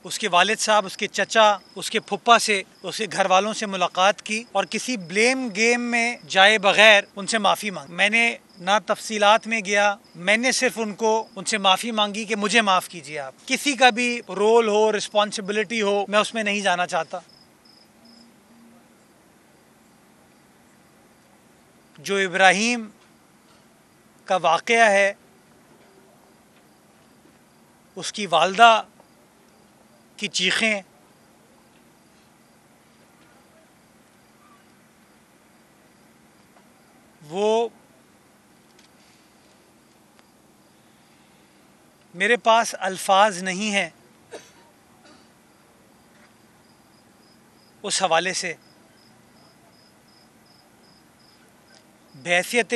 उसके वालिद साहब, उसके चचा, उसके फुप्पा से, उसके घर वालों से मुलाकात की और किसी ब्लेम गेम में जाए बगैर उनसे माफ़ी मांगी। मैंने ना तफसीलात में गया, मैंने सिर्फ उनसे माफ़ी मांगी कि मुझे माफ़ कीजिए आप। किसी का भी रोल हो, रिस्पॉन्सिबिलिटी हो, मैं उसमें नहीं जाना चाहता। जो इब्राहीम का वाक़या है, उसकी वालदा की चीखें, वो मेरे पास अल्फाज नहीं हैं उस हवाले से। बहैसियत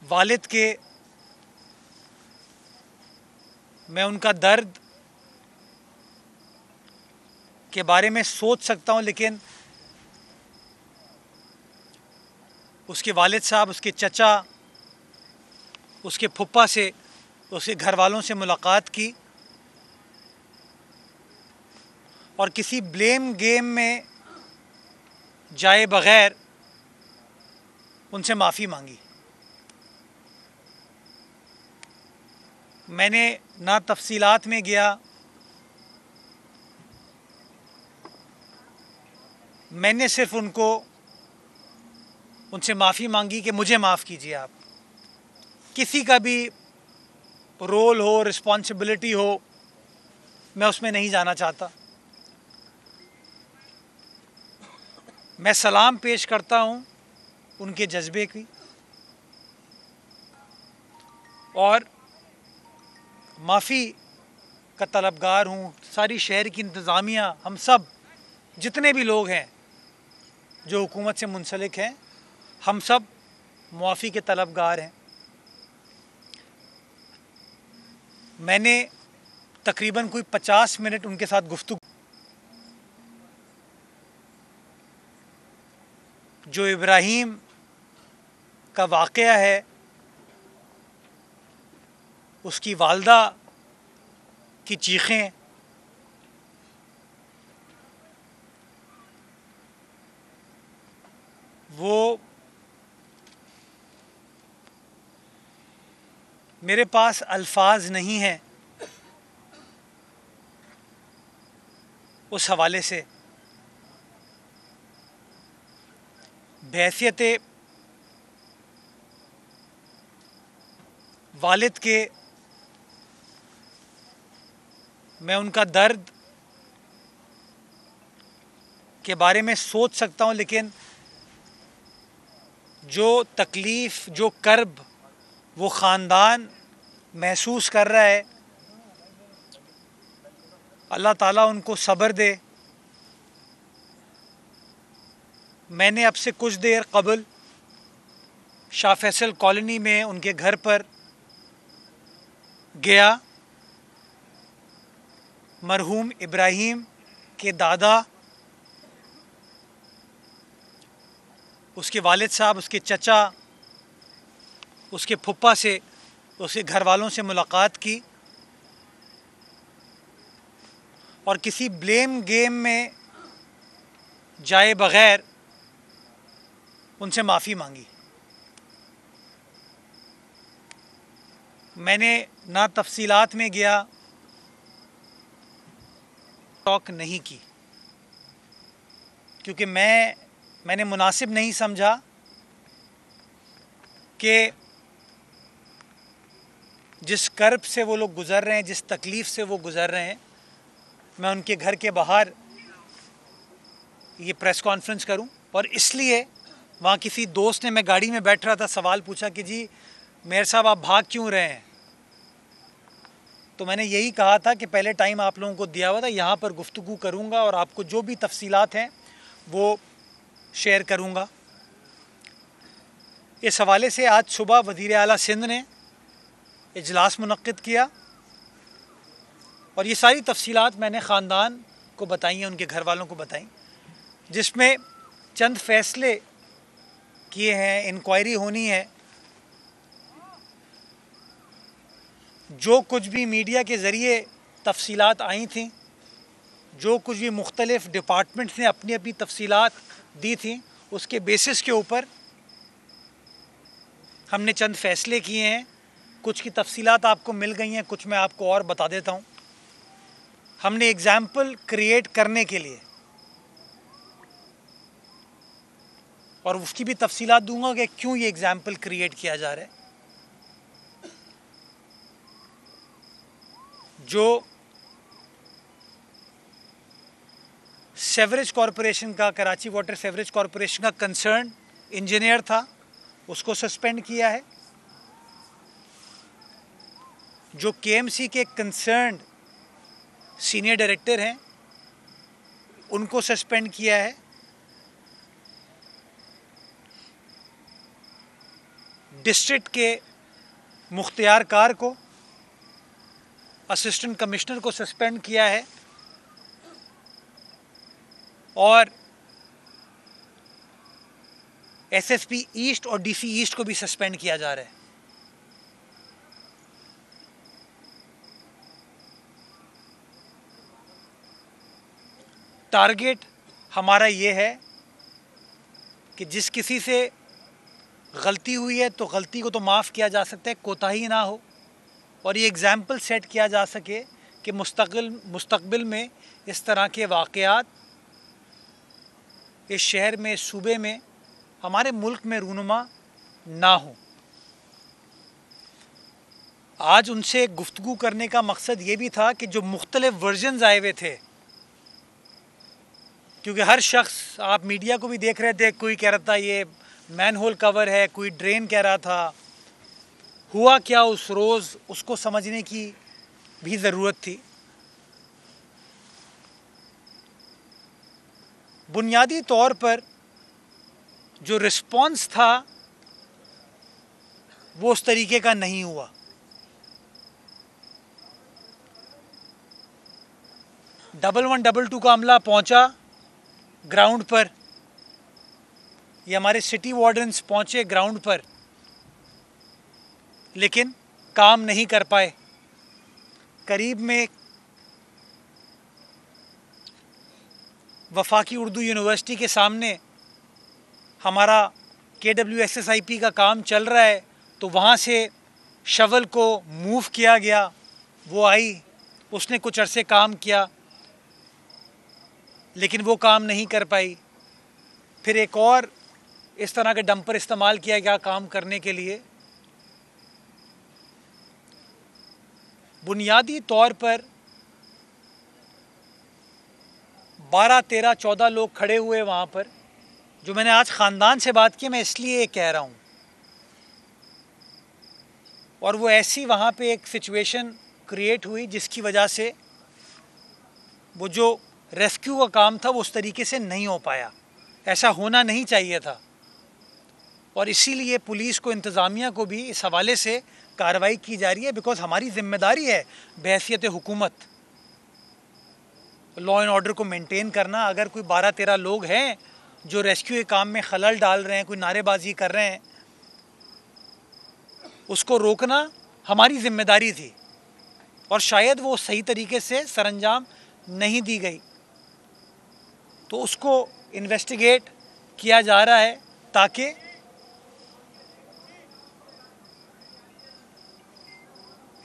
वालिद के मैं उनका दर्द के बारे में सोच सकता हूँ, लेकिन उसके वालिद साहब, उसके चचा, उसके फुप्पा से, उसके घर वालों से मुलाकात की और किसी ब्लेम गेम में जाए बगैर उनसे माफ़ी मांगी। मैंने ना तफसीलात में गया, मैंने सिर्फ उनसे माफ़ी मांगी कि मुझे माफ़ कीजिए आप। किसी का भी रोल हो, रिस्पॉन्सिबिलिटी हो, मैं उसमें नहीं जाना चाहता। मैं सलाम पेश करता हूँ उनके जज्बे की और माफ़ी का तलबगार हूँ। सारी शहर की इंतज़ामिया, हम सब जितने भी लोग हैं जो हुकूमत से मुंसलिक हैं, हम सब मुआफ़ी के तलबगार हैं। मैंने तकरीबन कोई 50 मिनट उनके साथ गुफ्तगू। जो इब्राहीम का वाक़या है, उसकी वालदा की चीखें, वो मेरे पास अल्फाज नहीं हैं उस हवाले से। बहैसियत वालिद के मैं उनका दर्द के बारे में सोच सकता हूँ, लेकिन जो तकलीफ़, जो कर्ब वो ख़ानदान महसूस कर रहा है, अल्लाह ताला उनको सब्र दे। मैंने अब से कुछ देर कबल शाह फैसल कॉलोनी में उनके घर पर गया। मरहूम इब्राहीम के दादा, उसके वालिद साहब, उसके चचा, उसके फुप्पा से, उसके घर वालों से मुलाकात की और किसी ब्लेम गेम में जाए बगैर उनसे माफ़ी मांगी। मैंने ना तफसीलात में गया, टॉक नहीं की, क्योंकि मैंने मुनासिब नहीं समझा कि जिस कर्ब से वो लोग गुज़र रहे हैं, जिस तकलीफ़ से वो गुज़र रहे हैं, मैं उनके घर के बाहर ये प्रेस कॉन्फ्रेंस करूं। और इसलिए वहाँ किसी दोस्त ने, मैं गाड़ी में बैठ रहा था, सवाल पूछा कि जी मेयर साहब आप भाग क्यों रहे हैं। तो मैंने यही कहा था कि पहले टाइम आप लोगों को दिया हुआ था, यहाँ पर गुफ्तगू करूँगा और आपको जो भी तफसीलात हैं वो शेयर करूँगा। इस हवाले से आज सुबह वज़ीर आला सिंध ने इजलास मुनक्किद किया और ये सारी तफसीलात मैंने ख़ानदान को बताई हैं, उनके घर वालों को बताई, जिसमें चंद फ़ैसले किए हैं, इंक्वायरी होनी है। जो कुछ भी मीडिया के ज़रिए तफसीलात आई थी, जो कुछ भी मुख्तलिफ़ डिपार्टमेंट्स ने अपनी अपनी तफसीलात दी थी, उसके बेसिस के ऊपर हमने चंद फ़ैसले किए हैं। कुछ की तफसीलात आपको मिल गई हैं, कुछ मैं आपको और बता देता हूँ। हमने एग्ज़ाम्पल क्रिएट करने के लिए, और उसकी भी तफसीलात दूंगा कि क्यों ये एग्ज़ाम्पल क्रिएट किया जा रहा है, जो सेवरेज कॉरपोरेशन का, कराची वाटर सेवरेज कॉरपोरेशन का कंसर्न इंजीनियर था, उसको सस्पेंड किया है। जो केएमसी के कंसर्न सीनियर डायरेक्टर हैं, उनको सस्पेंड किया है। डिस्ट्रिक्ट के मुख्तियार कार को, असिस्टेंट कमिश्नर को सस्पेंड किया है, और एसएसपी ईस्ट और डीसी ईस्ट को भी सस्पेंड किया जा रहा है। टारगेट हमारा ये है कि जिस किसी से गलती हुई है तो गलती को तो माफ़ किया जा सकता है, कोताही ना हो, और ये एग्ज़ाम्पल सेट किया जा सके कि मुस्तकबिल में इस तरह के वाक़यात इस शहर में, इस सूबे में, हमारे मुल्क में रूनुमा ना हो। आज उनसे गुफ्तगू करने का मकसद ये भी था कि जो मुख्तलिफ वर्जन्स आए हुए थे, क्योंकि हर शख्स, आप मीडिया को भी देख रहे थे, कोई कह रहा था ये मैनहोल कवर है, कोई ड्रेन कह रहा था, हुआ क्या उस रोज़, उसको समझने की भी ज़रूरत थी। बुनियादी तौर पर जो रिस्पॉन्स था वो उस तरीके का नहीं हुआ। डबल 122 का अमला पहुंचा ग्राउंड पर, ये हमारे सिटी वार्डन्स पहुंचे ग्राउंड पर, लेकिन काम नहीं कर पाए। करीब में वफाकी उर्दू यूनिवर्सिटी के सामने हमारा KWSSIP का काम चल रहा है, तो वहाँ से शवल को मूव किया गया। वो आई, उसने कुछ अरसे काम किया, लेकिन वो काम नहीं कर पाई। फिर एक और इस तरह का डंपर इस्तेमाल किया गया काम करने के लिए। बुनियादी तौर पर 12, 13, 14 लोग खड़े हुए वहाँ पर। जो मैंने आज ख़ानदान से बात की, मैं इसलिए कह रहा हूँ, और वो ऐसी वहाँ पे एक सिचुएशन क्रिएट हुई जिसकी वजह से वो जो रेस्क्यू का काम था वो उस तरीके से नहीं हो पाया। ऐसा होना नहीं चाहिए था, और इसीलिए पुलिस को, इंतज़ामिया को भी इस हवाले से कार्रवाई की जा रही है, बिकॉज़ हमारी ज़िम्मेदारी है बहैसियत हुकूमत लॉ एंड ऑर्डर को मेंटेन करना। अगर कोई 12-13 लोग हैं जो रेस्क्यू के काम में खलल डाल रहे हैं, कोई नारेबाजी कर रहे हैं, उसको रोकना हमारी ज़िम्मेदारी थी, और शायद वो सही तरीके से सरअंजाम नहीं दी गई। तो उसको इन्वेस्टिगेट किया जा रहा है ताकि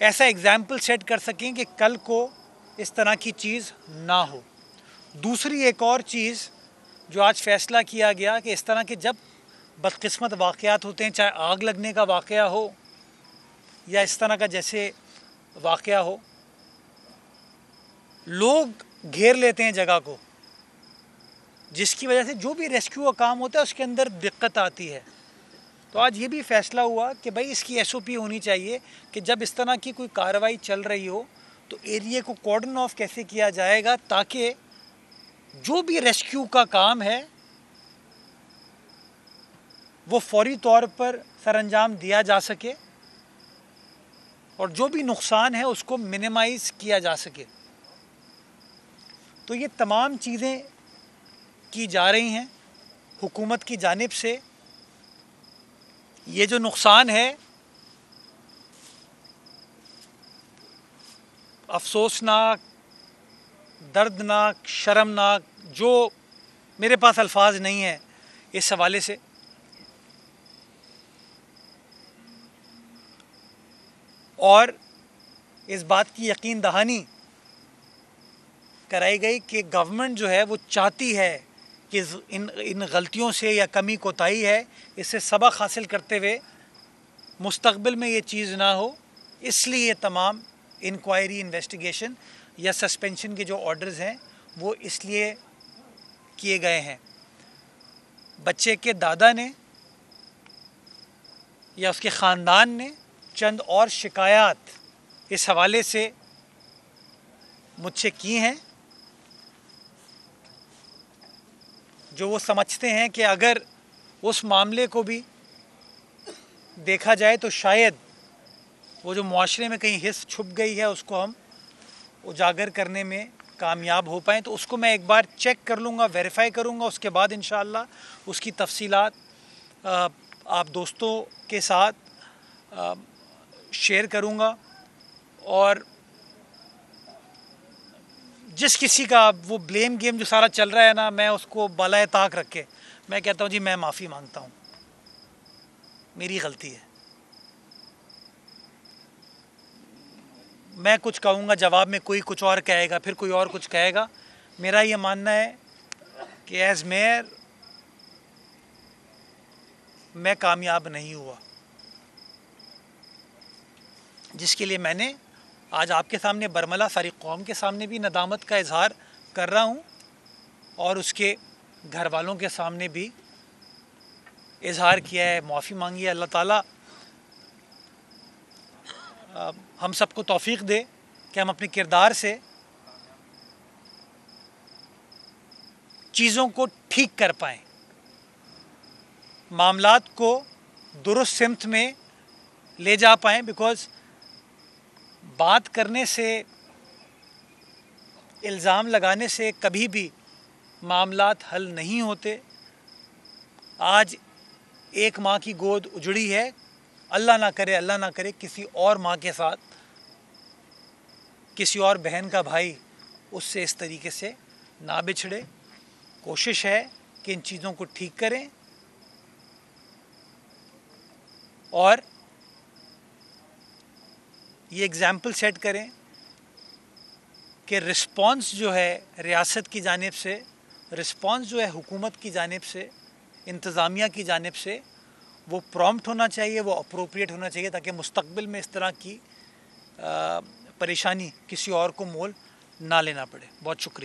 ऐसा एग्ज़ाम्पल सेट कर सकें कि कल को इस तरह की चीज़ ना हो। दूसरी एक और चीज़ जो आज फ़ैसला किया गया कि इस तरह के जब बदकिस्मत वाक़यात होते हैं, चाहे आग लगने का वाक़या हो या इस तरह का जैसे वाक़या हो, लोग घेर लेते हैं जगह को, जिसकी वजह से जो भी रेस्क्यू का काम होता है उसके अंदर दिक्कत आती है। तो आज ये भी फ़ैसला हुआ कि भाई इसकी SOP होनी चाहिए कि जब इस तरह की कोई कार्रवाई चल रही हो तो एरिया को कॉर्डन ऑफ कैसे किया जाएगा, ताकि जो भी रेस्क्यू का काम है वो फौरी तौर पर सरअंजाम दिया जा सके और जो भी नुकसान है उसको मिनिमाइज़ किया जा सके। तो ये तमाम चीज़ें की जा रही हैं हुकूमत की जानिब से। ये जो नुकसान है अफसोसनाक, दर्दनाक, शर्मनाक, जो मेरे पास अल्फाज नहीं है इस हवाले से। और इस बात की यकीन दहानी कराई गई कि गवर्नमेंट जो है वो चाहती है कि इन गलतियों से या कमी कोताही है इससे सबक हासिल करते हुए मुस्तकबिल में ये चीज़ ना हो, इसलिए तमाम इंक्वायरी, इन्वेस्टिगेशन या सस्पेंशन के जो ऑर्डर्स हैं वो इसलिए किए गए हैं। बच्चे के दादा ने या उसके ख़ानदान ने चंद और शिकायत इस हवाले से मुझसे की हैं, जो वो समझते हैं कि अगर उस मामले को भी देखा जाए तो शायद वो जो मुआशरे में कहीं हिस्स छुप गई है उसको हम उजागर करने में कामयाब हो पाएँ। तो उसको मैं एक बार चेक कर लूँगा, वेरीफाई करूँगा, उसके बाद इंशाअल्लाह उसकी तफसीलात आप दोस्तों के साथ शेयर करूँगा। और जिस किसी का वो ब्लेम गेम जो सारा चल रहा है ना, मैं उसको बालाए ताक रख के मैं कहता हूँ जी मैं माफ़ी मांगता हूँ, मेरी गलती है। मैं कुछ कहूँगा, जवाब में कोई कुछ और कहेगा, फिर कोई और कुछ कहेगा। मेरा ये मानना है कि एज़ मेयर मैं कामयाब नहीं हुआ, जिसके लिए मैंने आज आपके सामने बरमला सारी कौम के सामने भी नदामत का इजहार कर रहा हूँ और उसके घर वालों के सामने भी इजहार किया है, माफ़ी मांगी है। अल्लाह ताला हम सबको तौफीक दे कि हम अपने किरदार से चीज़ों को ठीक कर पाएँ, मामलात को दुरुस्त सिमत में ले जा पाएँ। बिकॉज़ बात करने से, इल्ज़ाम लगाने से कभी भी मामलात हल नहीं होते। आज एक माँ की गोद उजड़ी है, अल्लाह ना करे किसी और माँ के साथ, किसी और बहन का भाई उससे इस तरीके से ना बिछड़े। कोशिश है कि इन चीज़ों को ठीक करें और ये एग्ज़ाम्पल सेट करें कि रिस्पॉन्स जो है रियासत की जानिब से, रिस्पॉन्स जो है हुकूमत की जानिब से, इंतज़ामिया की जानिब से, वो प्रॉम्प्ट होना चाहिए, वो अप्रोप्रिएट होना चाहिए, ताकि मुस्तकबिल में इस तरह की परेशानी किसी और को मोल ना लेना पड़े। बहुत शुक्रिया।